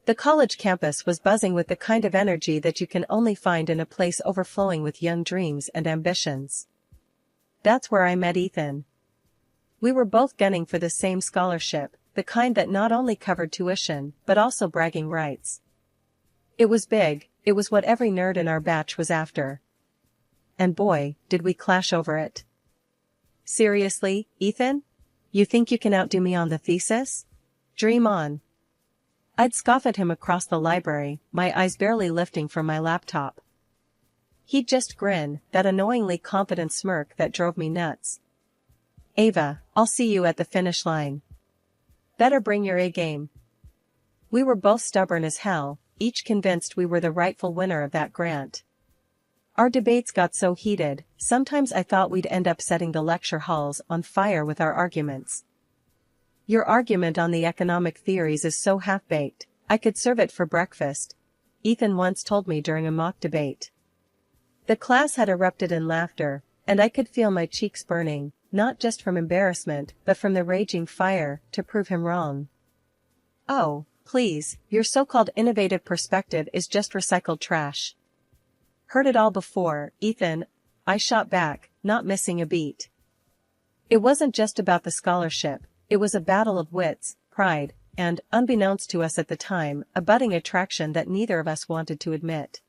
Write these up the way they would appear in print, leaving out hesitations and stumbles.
The college campus was buzzing with the kind of energy that you can only find in a place overflowing with young dreams and ambitions. That's where I met Ethan. We were both gunning for the same scholarship, the kind that not only covered tuition, but also bragging rights. It was big, it was what every nerd in our batch was after. And boy, did we clash over it. Seriously, Ethan? You think you can outdo me on the thesis? Dream on. I'd scoff at him across the library, my eyes barely lifting from my laptop. He'd just grin, that annoyingly confident smirk that drove me nuts. Ava, I'll see you at the finish line. Better bring your A game. We were both stubborn as hell, each convinced we were the rightful winner of that grant. Our debates got so heated, sometimes I thought we'd end up setting the lecture halls on fire with our arguments. Your argument on the economic theories is so half-baked, I could serve it for breakfast, Ethan once told me during a mock debate. The class had erupted in laughter, and I could feel my cheeks burning, not just from embarrassment but from the raging fire to prove him wrong. Oh, please, your so-called innovative perspective is just recycled trash. Heard it all before, Ethan, I shot back, not missing a beat. It wasn't just about the scholarship, it was a battle of wits, pride, and, unbeknownst to us at the time, a budding attraction that neither of us wanted to admit.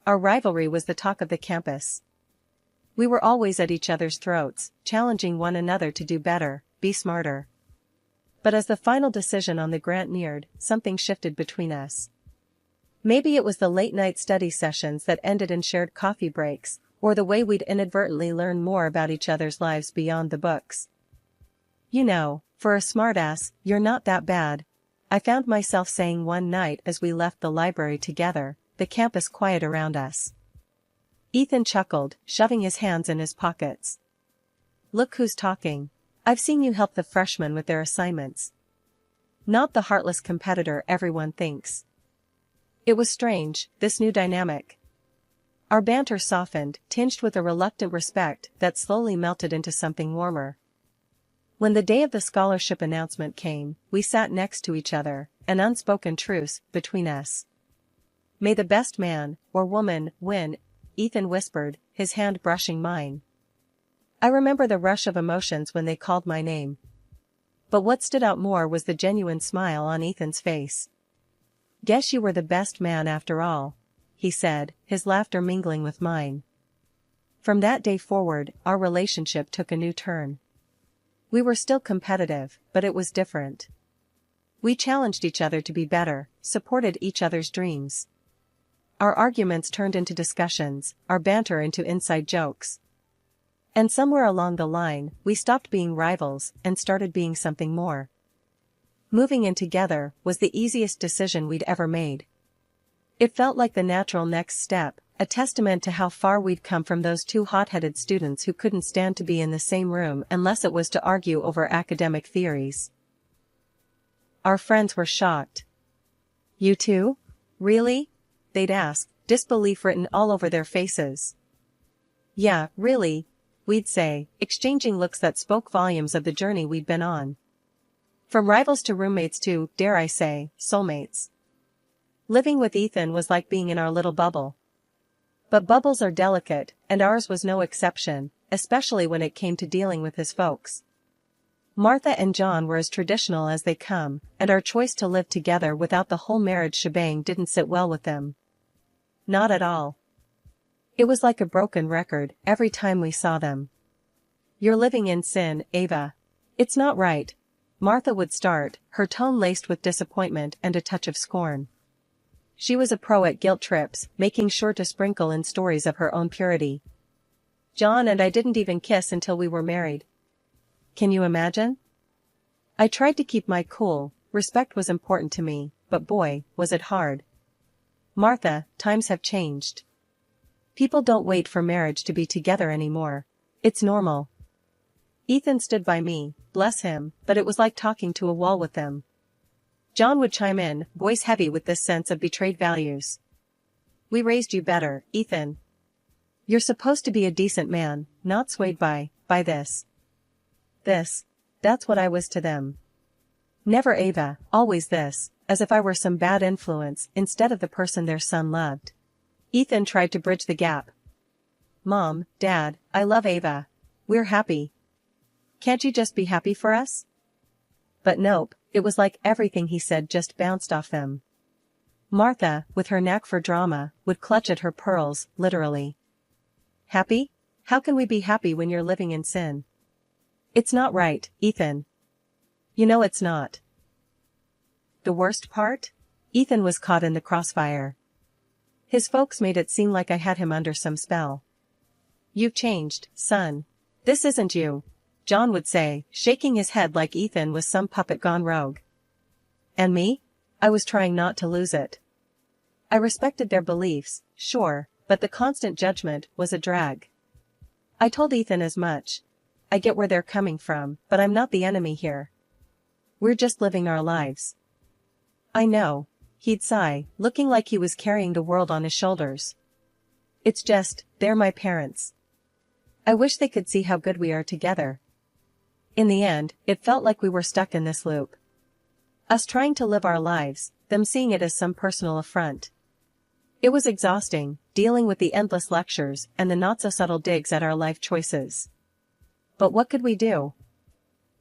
Our rivalry was the talk of the campus. We were always at each other's throats, challenging one another to do better, be smarter. But as the final decision on the grant neared, something shifted between us. Maybe it was the late-night study sessions that ended in shared coffee breaks, or the way we'd inadvertently learn more about each other's lives beyond the books. You know, for a smartass, you're not that bad, I found myself saying one night as we left the library together, the campus quiet around us. Ethan chuckled, shoving his hands in his pockets. Look who's talking. I've seen you help the freshmen with their assignments. Not the heartless competitor everyone thinks. It was strange, this new dynamic. Our banter softened, tinged with a reluctant respect that slowly melted into something warmer. When the day of the scholarship announcement came, we sat next to each other, an unspoken truce between us. May the best man, or woman, win, Ethan whispered, his hand brushing mine. I remember the rush of emotions when they called my name. But what stood out more was the genuine smile on Ethan's face. Guess you were the best man after all, he said, his laughter mingling with mine. From that day forward, our relationship took a new turn. We were still competitive, but it was different. We challenged each other to be better, supported each other's dreams. Our arguments turned into discussions, our banter into inside jokes. And somewhere along the line, we stopped being rivals and started being something more. Moving in together was the easiest decision we'd ever made. It felt like the natural next step, a testament to how far we'd come from those two hot-headed students who couldn't stand to be in the same room unless it was to argue over academic theories. Our friends were shocked. You too? Really? They'd ask, disbelief written all over their faces. Yeah, really, we'd say, exchanging looks that spoke volumes of the journey we'd been on. From rivals to roommates to, dare I say, soulmates. Living with Ethan was like being in our little bubble. But bubbles are delicate, and ours was no exception, especially when it came to dealing with his folks. Martha and John were as traditional as they come, and our choice to live together without the whole marriage shebang didn't sit well with them. Not at all. It was like a broken record every time we saw them. You're living in sin, Ava. It's not right. Martha would start, her tone laced with disappointment and a touch of scorn. She was a pro at guilt trips, making sure to sprinkle in stories of her own purity. John and I didn't even kiss until we were married. Can you imagine? I tried to keep my cool, respect was important to me, but boy, was it hard. Martha, times have changed. People don't wait for marriage to be together anymore. It's normal. Ethan stood by me, bless him, but it was like talking to a wall with them. John would chime in, voice heavy with this sense of betrayed values. We raised you better, Ethan. You're supposed to be a decent man, not swayed by this. That's what I was to them. Never Ava, always this, as if I were some bad influence instead of the person their son loved. Ethan tried to bridge the gap. Mom, Dad, I love Ava. We're happy. Can't you just be happy for us? But nope, it was like everything he said just bounced off them. Martha, with her knack for drama, would clutch at her pearls, literally. Happy? How can we be happy when you're living in sin? It's not right, Ethan. You know it's not. The worst part? Ethan was caught in the crossfire. His folks made it seem like I had him under some spell. You've changed, son. This isn't you, John would say, shaking his head like Ethan was some puppet gone rogue. And me? I was trying not to lose it. I respected their beliefs, sure, but the constant judgment was a drag. I told Ethan as much. I get where they're coming from, but I'm not the enemy here. We're just living our lives. I know, he'd sigh, looking like he was carrying the world on his shoulders. It's just, they're my parents. I wish they could see how good we are together. In the end, it felt like we were stuck in this loop. Us trying to live our lives, them seeing it as some personal affront. It was exhausting, dealing with the endless lectures and the not-so-subtle digs at our life choices. But what could we do?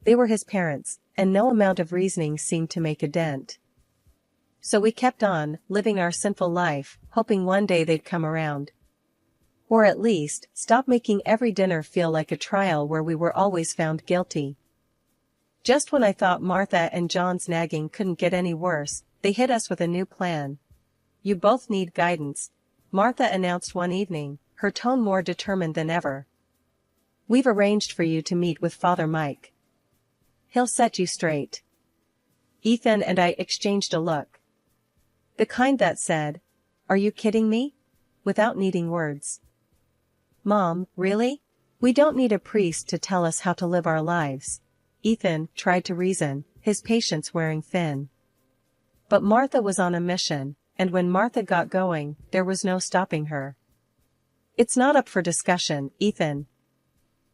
They were his parents, and no amount of reasoning seemed to make a dent. So we kept on, living our sinful life, hoping one day they'd come around. Or at least, stop making every dinner feel like a trial where we were always found guilty. Just when I thought Martha and John's nagging couldn't get any worse, they hit us with a new plan. You both need guidance, Martha announced one evening, her tone more determined than ever. We've arranged for you to meet with Father Mike. He'll set you straight. Ethan and I exchanged a look. The kind that said, "Are you kidding me?" without needing words. Mom, really? We don't need a priest to tell us how to live our lives. Ethan tried to reason, his patience wearing thin. But Martha was on a mission, and when Martha got going, there was no stopping her. It's not up for discussion, Ethan.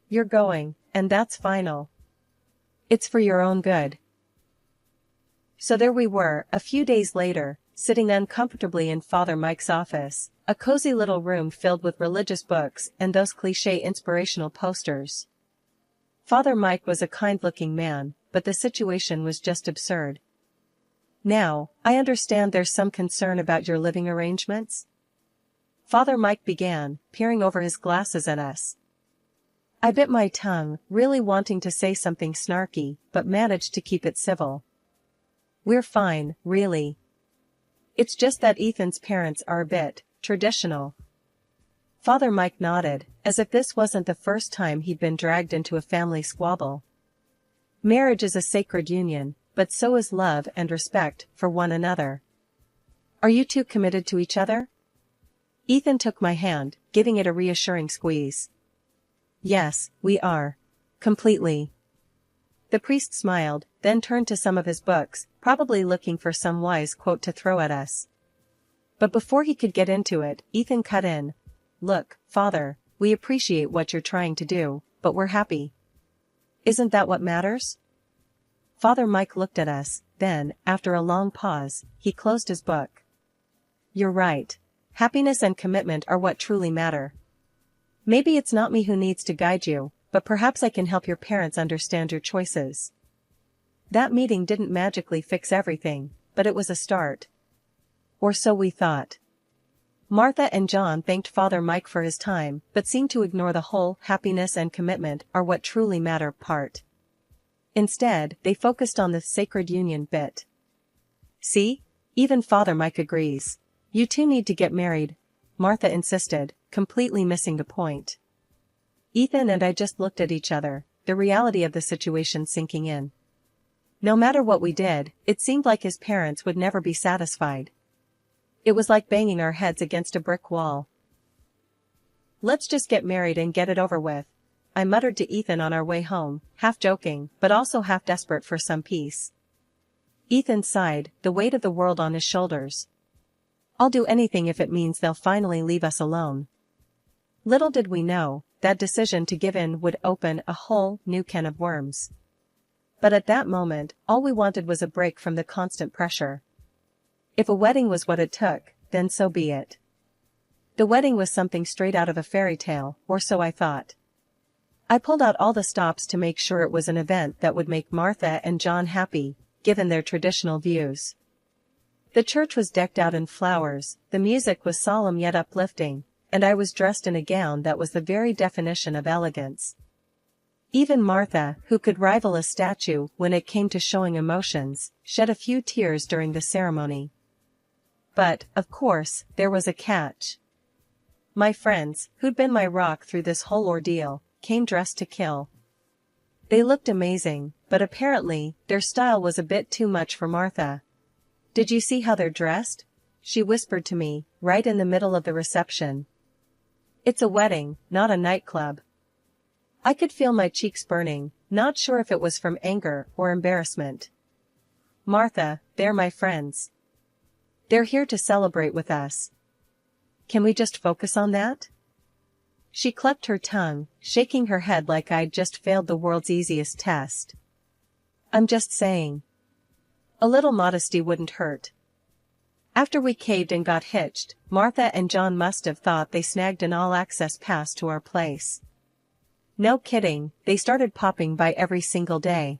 You're going, and that's final. It's for your own good. So there we were, a few days later, sitting uncomfortably in Father Mike's office, a cozy little room filled with religious books and those cliché inspirational posters. Father Mike was a kind-looking man, but the situation was just absurd. Now, I understand there's some concern about your living arrangements? Father Mike began, peering over his glasses at us. I bit my tongue, really wanting to say something snarky, but managed to keep it civil. We're fine, really. It's just that Ethan's parents are a bit traditional. Father Mike nodded, as if this wasn't the first time he'd been dragged into a family squabble. Marriage is a sacred union, but so is love and respect for one another. Are you two committed to each other? Ethan took my hand, giving it a reassuring squeeze. Yes, we are. Completely. The priest smiled, then turned to some of his books, probably looking for some wise quote to throw at us. But before he could get into it, Ethan cut in. Look, Father, we appreciate what you're trying to do, but we're happy. Isn't that what matters? Father Mike looked at us, then, after a long pause, he closed his book. You're right. Happiness and commitment are what truly matter. Maybe it's not me who needs to guide you, but perhaps I can help your parents understand your choices. That meeting didn't magically fix everything, but it was a start. Or so we thought. Martha and John thanked Father Mike for his time, but seemed to ignore the whole happiness and commitment are what truly matter part. Instead, they focused on the sacred union bit. See? Even Father Mike agrees. You two need to get married, Martha insisted, completely missing the point. Ethan and I just looked at each other, the reality of the situation sinking in. No matter what we did, it seemed like his parents would never be satisfied. It was like banging our heads against a brick wall. Let's just get married and get it over with, I muttered to Ethan on our way home, half joking, but also half desperate for some peace. Ethan sighed, the weight of the world on his shoulders. I'll do anything if it means they'll finally leave us alone. Little did we know, that decision to give in would open a whole new can of worms. But at that moment, all we wanted was a break from the constant pressure. If a wedding was what it took, then so be it. The wedding was something straight out of a fairy tale, or so I thought. I pulled out all the stops to make sure it was an event that would make Martha and John happy, given their traditional views. The church was decked out in flowers, the music was solemn yet uplifting, and I was dressed in a gown that was the very definition of elegance. Even Martha, who could rival a statue when it came to showing emotions, shed a few tears during the ceremony. But, of course, there was a catch. My friends, who'd been my rock through this whole ordeal, came dressed to kill. They looked amazing, but apparently, their style was a bit too much for Martha. "Did you see how they're dressed?" she whispered to me, right in the middle of the reception. "It's a wedding, not a nightclub." I could feel my cheeks burning, not sure if it was from anger or embarrassment. "Martha, they're my friends. They're here to celebrate with us. Can we just focus on that?" She clucked her tongue, shaking her head like I'd just failed the world's easiest test. "I'm just saying. A little modesty wouldn't hurt." After we caved and got hitched, Martha and John must have thought they snagged an all-access pass to our place. No kidding, they started popping by every single day.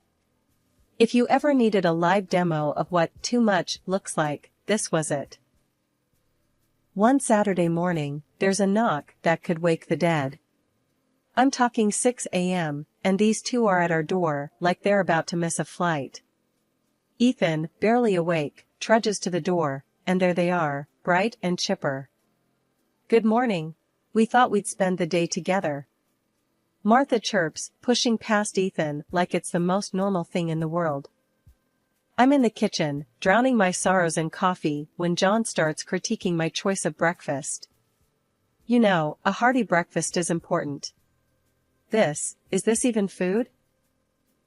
If you ever needed a live demo of what too much looks like, this was it. One Saturday morning, there's a knock that could wake the dead. I'm talking 6 a.m., and these two are at our door like they're about to miss a flight. Ethan, barely awake, trudges to the door, and there they are, bright and chipper. "Good morning. We thought we'd spend the day together." Martha chirps, pushing past Ethan like it's the most normal thing in the world. I'm in the kitchen, drowning my sorrows in coffee, when John starts critiquing my choice of breakfast. "You know, a hearty breakfast is important. Is this even food?"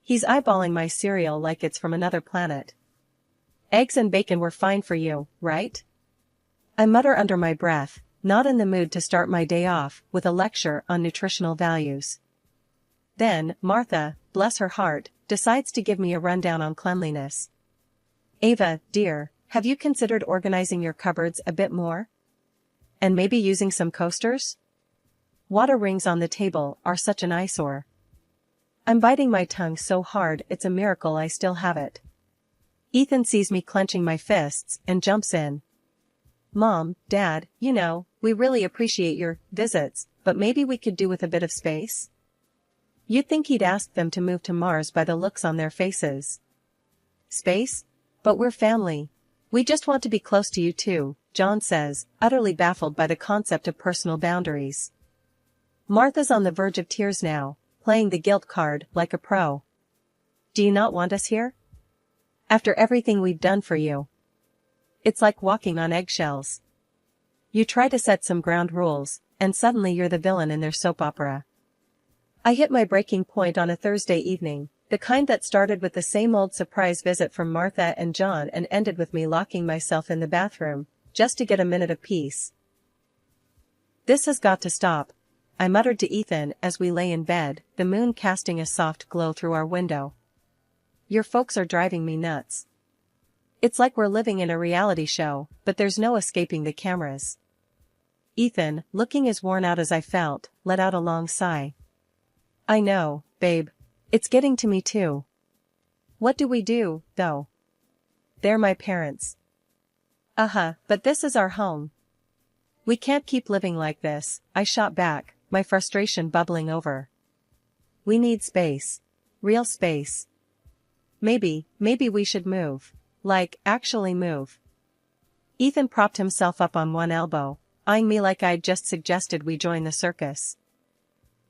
He's eyeballing my cereal like it's from another planet. "Eggs and bacon were fine for you, right?" I mutter under my breath, not in the mood to start my day off with a lecture on nutritional values. Then, Martha, bless her heart, decides to give me a rundown on cleanliness. "Ava, dear, have you considered organizing your cupboards a bit more? And maybe using some coasters? Water rings on the table are such an eyesore." I'm biting my tongue so hard it's a miracle I still have it. Ethan sees me clenching my fists and jumps in. "Mom, Dad, you know, we really appreciate your visits, but maybe we could do with a bit of space?" You'd think he'd ask them to move to Mars by the looks on their faces. "Space? But we're family. We just want to be close to you too," John says, utterly baffled by the concept of personal boundaries. Martha's on the verge of tears now, playing the guilt card like a pro. "Do you not want us here? After everything we've done for you?" It's like walking on eggshells. You try to set some ground rules, and suddenly you're the villain in their soap opera. I hit my breaking point on a Thursday evening, the kind that started with the same old surprise visit from Martha and John and ended with me locking myself in the bathroom, just to get a minute of peace. "This has got to stop," I muttered to Ethan as we lay in bed, the moon casting a soft glow through our window. "Your folks are driving me nuts. It's like we're living in a reality show, but there's no escaping the cameras." Ethan, looking as worn out as I felt, let out a long sigh. "I know, babe. It's getting to me too. What do we do, though? They're my parents." But this is our home. We can't keep living like this," I shot back, my frustration bubbling over. "We need space. Real space. Maybe we should move. Like, actually move." Ethan propped himself up on one elbow, eyeing me like I'd just suggested we join the circus.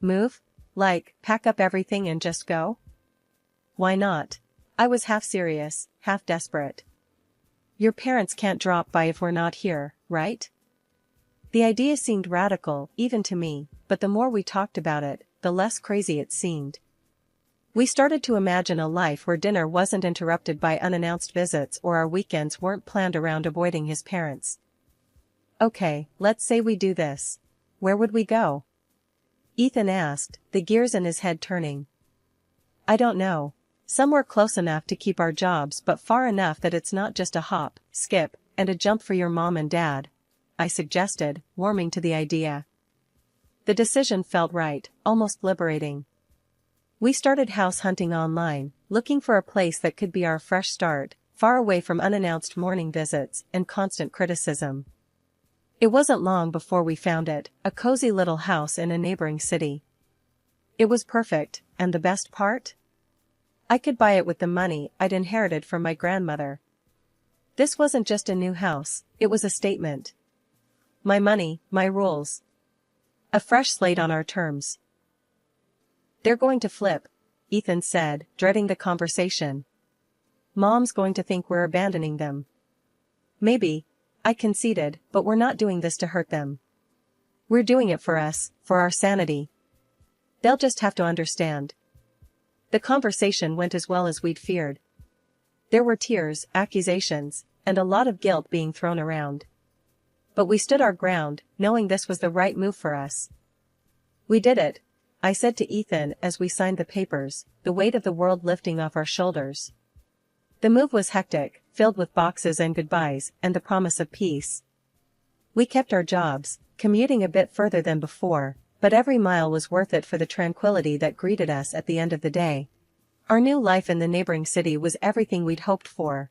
"Move? Like, pack up everything and just go?" "Why not?" I was half serious, half desperate. "Your parents can't drop by if we're not here, right?" The idea seemed radical, even to me, but the more we talked about it, the less crazy it seemed. We started to imagine a life where dinner wasn't interrupted by unannounced visits or our weekends weren't planned around avoiding his parents. "Okay, let's say we do this. Where would we go?" Ethan asked, the gears in his head turning. "I don't know. Somewhere close enough to keep our jobs but far enough that it's not just a hop, skip, and a jump for your mom and dad," I suggested, warming to the idea. The decision felt right, almost liberating. We started house hunting online, looking for a place that could be our fresh start, far away from unannounced morning visits and constant criticism. It wasn't long before we found it, a cozy little house in a neighboring city. It was perfect, and the best part? I could buy it with the money I'd inherited from my grandmother. This wasn't just a new house, it was a statement. My money, my rules. A fresh slate on our terms. "They're going to flip," Ethan said, dreading the conversation. "Mom's going to think we're abandoning them." "Maybe," I conceded, "but we're not doing this to hurt them. We're doing it for us, for our sanity. They'll just have to understand." The conversation went as well as we'd feared. There were tears, accusations, and a lot of guilt being thrown around. But we stood our ground, knowing this was the right move for us. "We did it," I said to Ethan as we signed the papers, the weight of the world lifting off our shoulders. The move was hectic, filled with boxes and goodbyes and the promise of peace. We kept our jobs, commuting a bit further than before, but every mile was worth it for the tranquility that greeted us at the end of the day. Our new life in the neighboring city was everything we'd hoped for.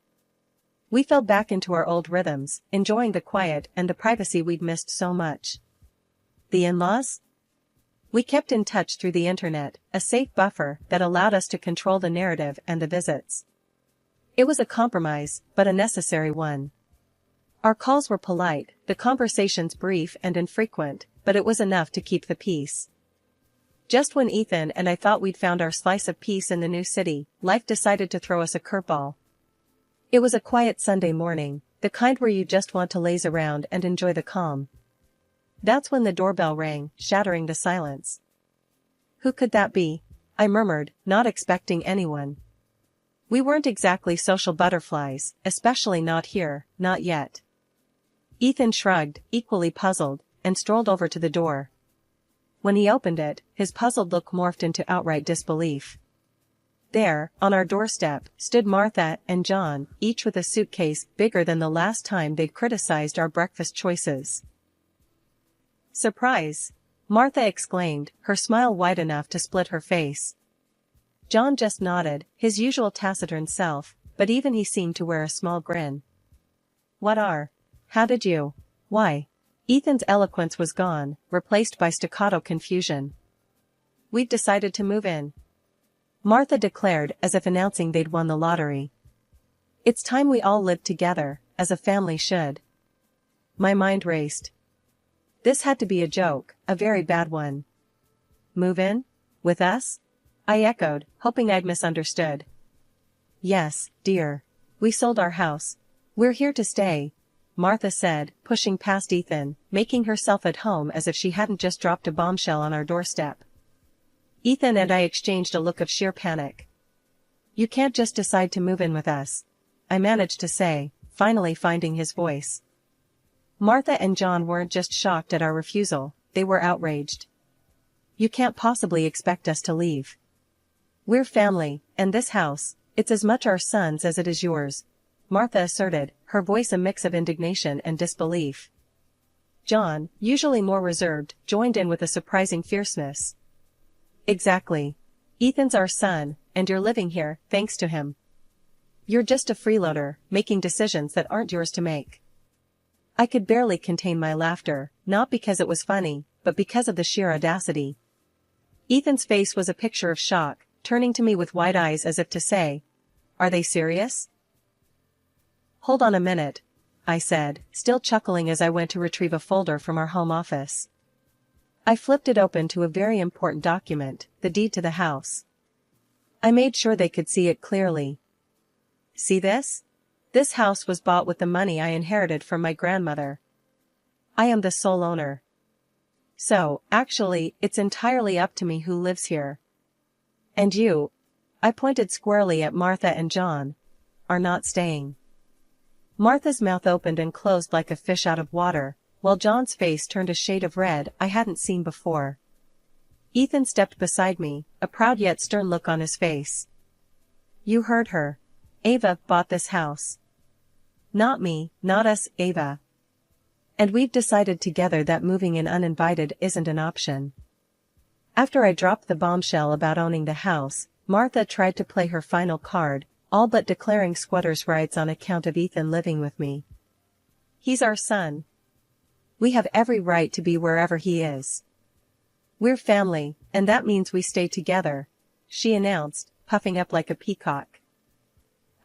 We fell back into our old rhythms, enjoying the quiet and the privacy we'd missed so much. The in-laws? We kept in touch through the internet, a safe buffer that allowed us to control the narrative and the visits. It was a compromise, but a necessary one. Our calls were polite, the conversations brief and infrequent, but it was enough to keep the peace. Just when Ethan and I thought we'd found our slice of peace in the new city, life decided to throw us a curveball. It was a quiet Sunday morning, the kind where you just want to laze around and enjoy the calm. That's when the doorbell rang, shattering the silence. "Who could that be?" I murmured, not expecting anyone. We weren't exactly social butterflies, especially not here, not yet. Ethan shrugged, equally puzzled, and strolled over to the door. When he opened it, his puzzled look morphed into outright disbelief. There, on our doorstep, stood Martha and John, each with a suitcase bigger than the last time they'd criticized our breakfast choices. "Surprise!" Martha exclaimed, her smile wide enough to split her face. John just nodded, his usual taciturn self, but even he seemed to wear a small grin. How did you? Why?" Ethan's eloquence was gone, replaced by staccato confusion. "We've decided to move in," Martha declared as if announcing they'd won the lottery. "It's time we all lived together, as a family should." My mind raced. This had to be a joke, a very bad one. "Move in? With us?" I echoed, hoping I'd misunderstood. "Yes, dear. We sold our house. We're here to stay," Martha said, pushing past Ethan, making herself at home as if she hadn't just dropped a bombshell on our doorstep. Ethan and I exchanged a look of sheer panic. "You can't just decide to move in with us," I managed to say, finally finding his voice. Martha and John weren't just shocked at our refusal, they were outraged. "You can't possibly expect us to leave. We're family, and this house, it's as much our son's as it is yours," Martha asserted, her voice a mix of indignation and disbelief. John, usually more reserved, joined in with a surprising fierceness. "Exactly. Ethan's our son, and you're living here, thanks to him. You're just a freeloader, making decisions that aren't yours to make." I could barely contain my laughter, not because it was funny, but because of the sheer audacity. Ethan's face was a picture of shock, turning to me with wide eyes as if to say, "Are they serious?" "Hold on a minute," I said, still chuckling as I went to retrieve a folder from our home office. I flipped it open to a very important document, the deed to the house. I made sure they could see it clearly. "See this? This house was bought with the money I inherited from my grandmother. I am the sole owner. So, actually, it's entirely up to me who lives here. And you," I pointed squarely at Martha and John, "are not staying." Martha's mouth opened and closed like a fish out of water, while John's face turned a shade of red I hadn't seen before. Ethan stepped beside me, a proud yet stern look on his face. "You heard her. Ava bought this house." Not me, not us, Ava. And we've decided together that moving in uninvited isn't an option. After I dropped the bombshell about owning the house, Martha tried to play her final card, all but declaring squatters' rights on account of Ethan living with me. He's our son. We have every right to be wherever he is. We're family, and that means we stay together, she announced, puffing up like a peacock.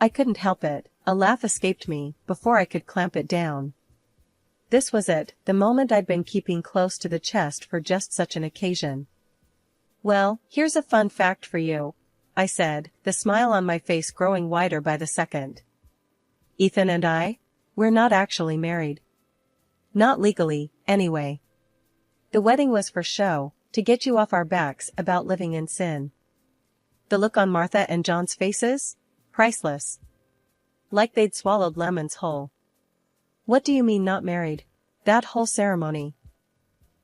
I couldn't help it, a laugh escaped me, before I could clamp it down. This was it, the moment I'd been keeping close to the chest for just such an occasion. Well, here's a fun fact for you, I said, the smile on my face growing wider by the second. Ethan and I? We're not actually married. Not legally, anyway. The wedding was for show, to get you off our backs about living in sin. The look on Martha and John's faces? Priceless. Like they'd swallowed lemons whole. What do you mean not married? That whole ceremony.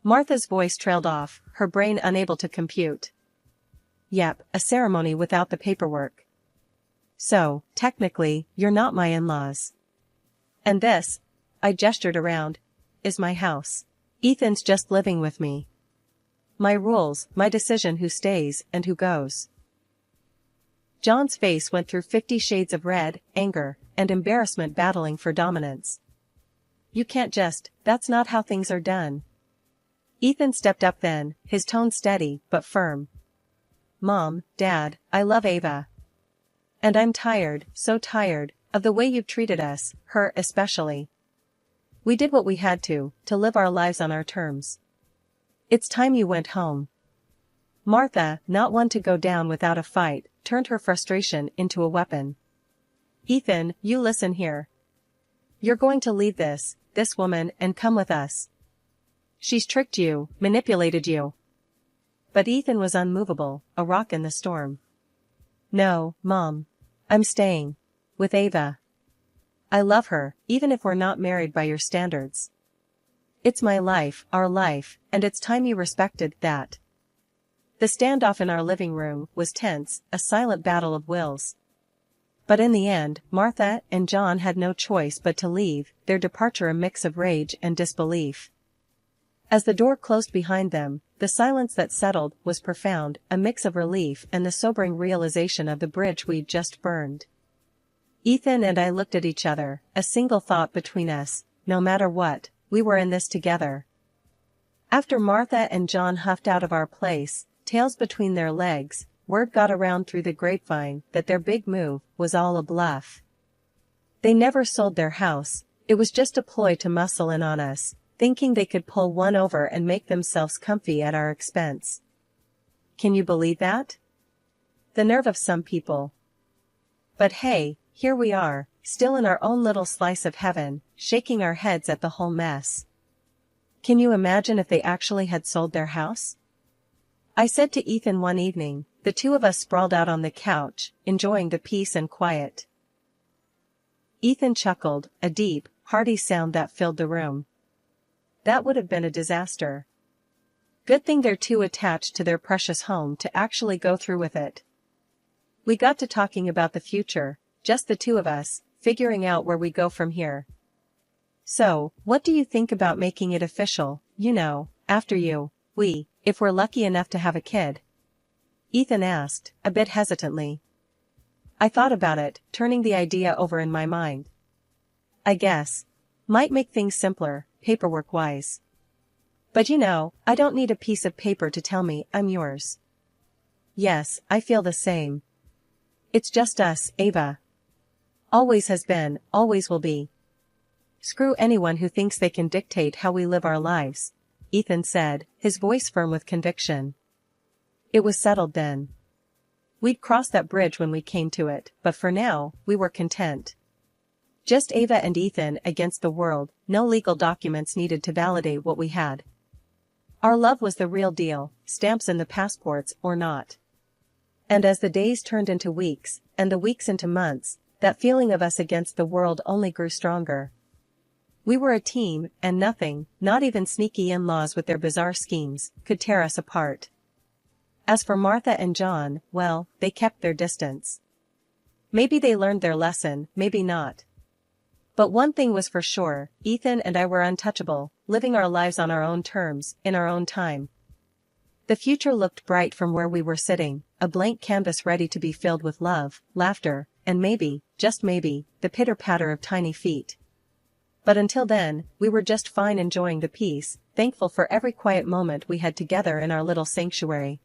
Martha's voice trailed off, her brain unable to compute. Yep, a ceremony without the paperwork. So, technically, you're not my in-laws. And this, I gestured around, is my house. Ethan's just living with me. My rules, my decision who stays and who goes. John's face went through 50 shades of red, anger, and embarrassment battling for dominance. You can't just, that's not how things are done. Ethan stepped up then, his tone steady but firm. Mom, Dad, I love Ava. And I'm tired, so tired, of the way you've treated us, her especially. We did what we had to live our lives on our terms. It's time you went home. Martha, not one to go down without a fight, turned her frustration into a weapon. Ethan, you listen here. You're going to leave this woman and come with us. She's tricked you, manipulated you. But Ethan was unmovable, a rock in the storm. No, Mom. I'm staying. With Ava. I love her, even if we're not married by your standards. It's my life, our life, and it's time you respected that. The standoff in our living room was tense, a silent battle of wills. But in the end, Martha and John had no choice but to leave, their departure a mix of rage and disbelief. As the door closed behind them, the silence that settled was profound, a mix of relief and the sobering realization of the bridge we'd just burned. Ethan and I looked at each other, a single thought between us, no matter what, we were in this together. After Martha and John huffed out of our place, tails between their legs, word got around through the grapevine that their big move was all a bluff. They never sold their house, it was just a ploy to muscle in on us, thinking they could pull one over and make themselves comfy at our expense. Can you believe that? The nerve of some people. But hey, here we are, still in our own little slice of heaven, shaking our heads at the whole mess. Can you imagine if they actually had sold their house? I said to Ethan one evening, the two of us sprawled out on the couch, enjoying the peace and quiet. Ethan chuckled, a deep, hearty sound that filled the room. That would have been a disaster. Good thing they're too attached to their precious home to actually go through with it. We got to talking about the future, just the two of us, figuring out where we go from here. So, what do you think about making it official, after we, if we're lucky enough to have a kid? Ethan asked, a bit hesitantly. I thought about it, turning the idea over in my mind. I guess. Might make things simpler, paperwork-wise. But I don't need a piece of paper to tell me I'm yours. Yes, I feel the same. It's just us, Ava. Always has been, always will be. Screw anyone who thinks they can dictate how we live our lives, Ethan said, his voice firm with conviction. It was settled then. We'd cross that bridge when we came to it, but for now, we were content. Just Ava and Ethan against the world, no legal documents needed to validate what we had. Our love was the real deal, stamps in the passports or not. And as the days turned into weeks, and the weeks into months, that feeling of us against the world only grew stronger. We were a team, and nothing, not even sneaky in-laws with their bizarre schemes, could tear us apart. As for Martha and John, well, they kept their distance. Maybe they learned their lesson, maybe not. But one thing was for sure, Ethan and I were untouchable, living our lives on our own terms, in our own time. The future looked bright from where we were sitting, a blank canvas ready to be filled with love, laughter, and maybe, just maybe, the pitter-patter of tiny feet. But until then, we were just fine enjoying the peace, thankful for every quiet moment we had together in our little sanctuary.